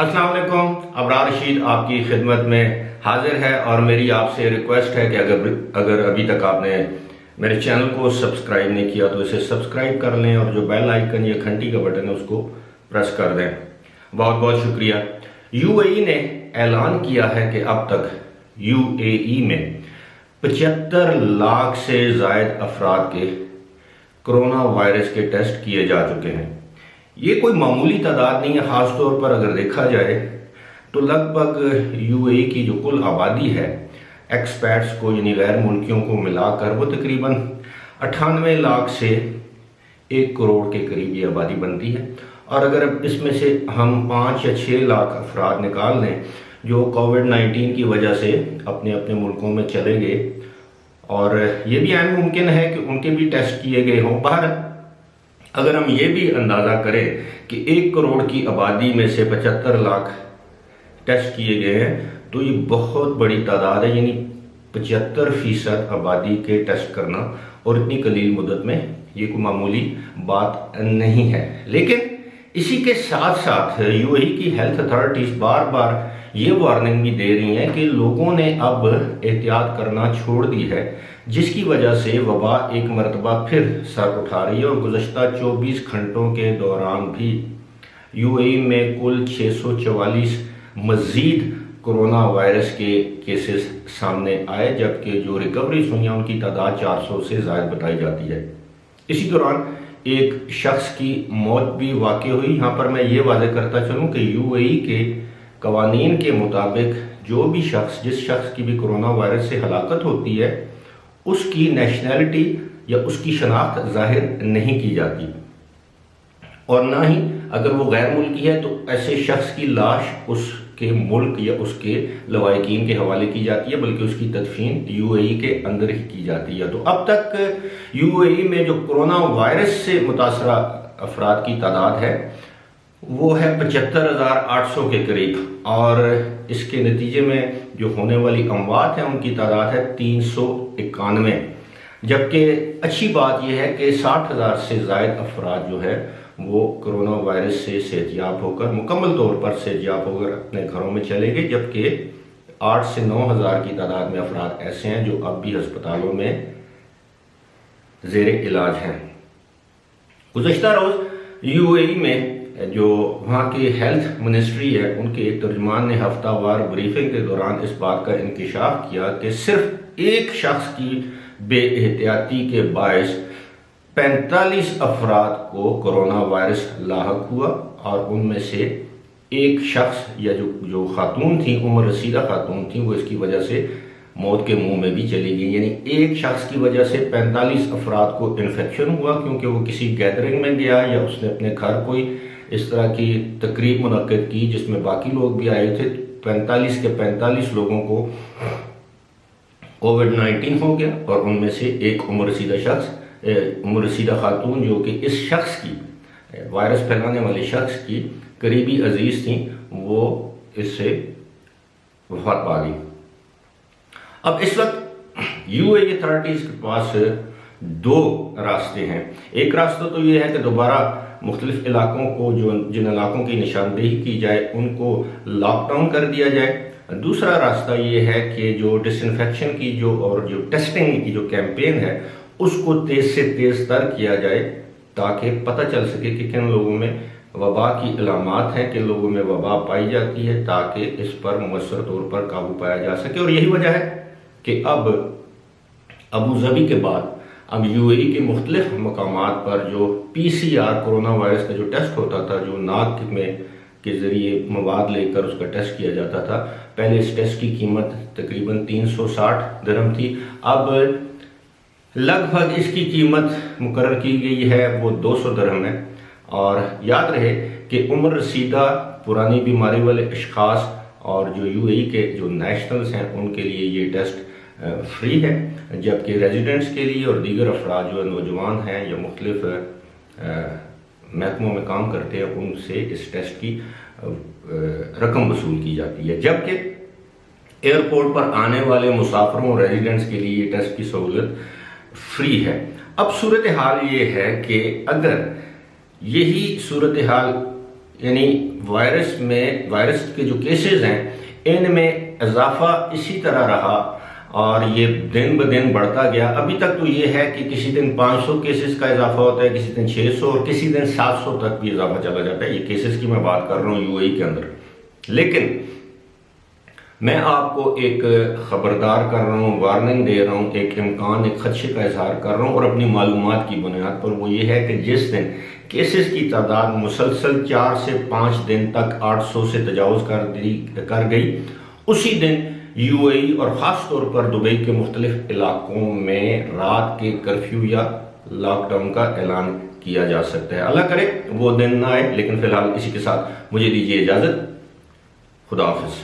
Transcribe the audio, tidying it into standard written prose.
अस्सलाम वालेकुम। अबरार रशीद आपकी खिदमत में हाजिर है और मेरी आपसे रिक्वेस्ट है कि अगर अभी तक आपने मेरे चैनल को सब्सक्राइब नहीं किया तो इसे सब्सक्राइब कर लें और जो बेल आइकन या घंटी का बटन है उसको प्रेस कर दें। बहुत बहुत शुक्रिया। यूएई ने ऐलान किया है कि अब तक यूएई में 75 लाख से जायद अफराद के कोरोना वायरस के टेस्ट किए जा चुके हैं। ये कोई मामूली तादाद नहीं है। ख़ास तौर पर अगर देखा जाए तो लगभग यूएई की जो कुल आबादी है एक्सपैट्स को यानी गैर मुल्कियों को मिलाकर वो तकरीबन 98 लाख से 1 करोड़ के करीब ये आबादी बनती है। और अगर इसमें से हम 5 या 6 लाख अफराद निकाल लें जो कोविड-19 की वजह से अपने अपने मुल्कों में चले गए, और ये भी ऐन मुमकिन है कि उनके भी टेस्ट किए गए हों। बाहर अगर हम ये भी अंदाज़ा करें कि 1 करोड़ की आबादी में से 75 लाख टेस्ट किए गए हैं तो ये बहुत बड़ी तादाद है। यानी 75% आबादी के टेस्ट करना और इतनी कलील मुद्दत में ये कोई मामूली बात नहीं है। लेकिन इसी के साथ साथ यूएई की हेल्थ अथॉरिटीज़ बार बार ये वार्निंग भी दे रही हैं कि लोगों ने अब एहतियात करना छोड़ दी है, जिसकी वजह से वबा एक मरतबा फिर सर उठा रही है। और गुज़श्ता 24 घंटों के दौरान भी यूएई में कुल 644 मज़ीद कोरोना वायरस के केसेस सामने आए, जबकि जो रिकवरीज हुई हैं उनकी तादाद 400 से ज़ायद बताई जाती है। इसी दौरान एक शख्स की मौत भी वाक़ हुई। यहाँ पर मैं ये वाज़ेह करता चलूँ कि यूएई के कवानीन के मुताबिक जो भी शख्स जिस शख्स की भी कोरोना वायरस से हलाकत होती है उसकी नेशनैलिटी या उसकी शनाख्त जाहिर नहीं की जाती, और ना ही अगर वो गैर मुल्की है तो ऐसे शख्स की लाश उसके मुल्क या उसके लवाहिकीन के हवाले की जाती है, बल्कि उसकी तदफीन यूएई के अंदर ही की जाती है। तो अब तक यूएई में जो कोरोना वायरस से मुतासरा अफराद की तादाद है वो है 75,800 के करीब, और इसके नतीजे में जो होने वाली अमवात है उनकी तादाद है 391। जबकि अच्छी बात यह है कि 60,000 से ज़ायद अफराद जो है वो कोरोना वायरस से सेहतियाब होकर मुकम्मल तौर पर सेहतियाब होकर अपने घरों में चले गए, जबकि 8 से 9,000 की तादाद में अफराद ऐसे हैं जो अब भी अस्पतालों में ज़ेरे इलाज हैं। गुज़श्ता रोज़ यूएई में जो वहाँ की हेल्थ मिनिस्ट्री है उनके एक तर्जुमान ने हफ्तावार ब्रीफिंग के दौरान इस बात का इंकिशाफ किया कि सिर्फ एक शख्स की बेएहतियाती के बायस 45 अफराद को कोरोना वायरस लाहक हुआ, और उनमें से एक शख्स या जो खातून थी, उम्र रसीदा खातून थी, वो इसकी वजह से मौत के मुंह में भी चली गई। यानी एक शख्स की वजह से 45 अफराद को इन्फेक्शन हुआ क्योंकि वो किसी गैदरिंग में गया या उसने अपने घर कोई इस तरह की तकरीब मुनक्किद की जिसमें बाकी लोग भी आए थे। 45 के 45 लोगों को कोविड-19 हो गया, और उनमें से एक उम्र रसीदा खातून जो कि इस शख्स की वायरस फैलाने वाले शख्स की करीबी अजीज थी, वो इससे वफात पा गई। अब इस वक्त यूएई अथॉरिटीज़ के पास 2 रास्ते हैं। एक रास्ता तो ये है कि दोबारा मुख्तलिफ इलाकों को जिन इलाकों की निशानदेही की जाए उनको लॉकडाउन कर दिया जाए। दूसरा रास्ता ये है कि जो डिसइंफेक्शन की और जो टेस्टिंग की जो कैंपेन है उसको तेज़ से तेज़ तर किया जाए, ताकि पता चल सके कि किन लोगों में वबा की अलामात हैं, किन लोगों में वबा पाई जाती है, ताकि इस पर मुअस्सर तौर पर काबू पाया जा सके। और यही वजह है कि अब अबू धाबी के बाद अब यूएई के मुख्तलिफ मकामात पर जो पीसीआर कोरोना वायरस का जो टेस्ट होता था, जो नाक में के ज़रिए मवाद लेकर उसका टेस्ट किया जाता था, पहले इस टेस्ट की कीमत तकरीबन 360 दिरहम थी। अब लगभग इसकी कीमत मुकर्रर की गई है वो 200 दिरहम है। और याद रहे कि उम्र रसीदा पुरानी बीमारी वाले अशखास और जो यूएई के जो नेशनल्स हैं उनके लिए ये टेस्ट फ्री है, जबकि रेजिडेंट्स के लिए और दीगर अफराद जो नौजवान हैं या मुख्तलिफ महकमों में काम करते हैं उनसे इस टेस्ट की रकम वसूल की जाती है। जबकि एयरपोर्ट पर आने वाले मुसाफिरों और रेजिडेंट्स के लिए ये टेस्ट की सहूलत फ्री है। अब सूरत हाल ये है कि अगर यही सूरत हाल यानी वायरस के जो केसेस हैं इनमें इजाफा इसी तरह रहा और ये दिन ब दिन बढ़ता गया। अभी तक तो ये है कि किसी दिन 500 केसेस का इजाफा होता है, किसी दिन 600 और किसी दिन 700 तक भी इजाफा चला जाता है। ये केसेस की मैं बात कर रहा हूँ यूएई के अंदर। लेकिन मैं आपको एक खबरदार कर रहा हूँ, वार्निंग दे रहा हूँ, एक इम्कान, एक खदशे का इजहार कर रहा हूँ और अपनी मालूमात की बुनियाद पर। वो ये है कि जिस दिन केसेस की तादाद मुसलसल 4 से 5 दिन तक 800 से तजावज़ कर गई, उसी दिन यूएई और ख़ास तौर पर दुबई के मुख्तलिफ इलाकों में रात के कर्फ्यू या लॉकडाउन का ऐलान किया जा सकता है। अल्लाह करे वो दिन ना आए, लेकिन फ़िलहाल इसी के साथ मुझे दीजिए इजाज़त। खुदा हाफिज़।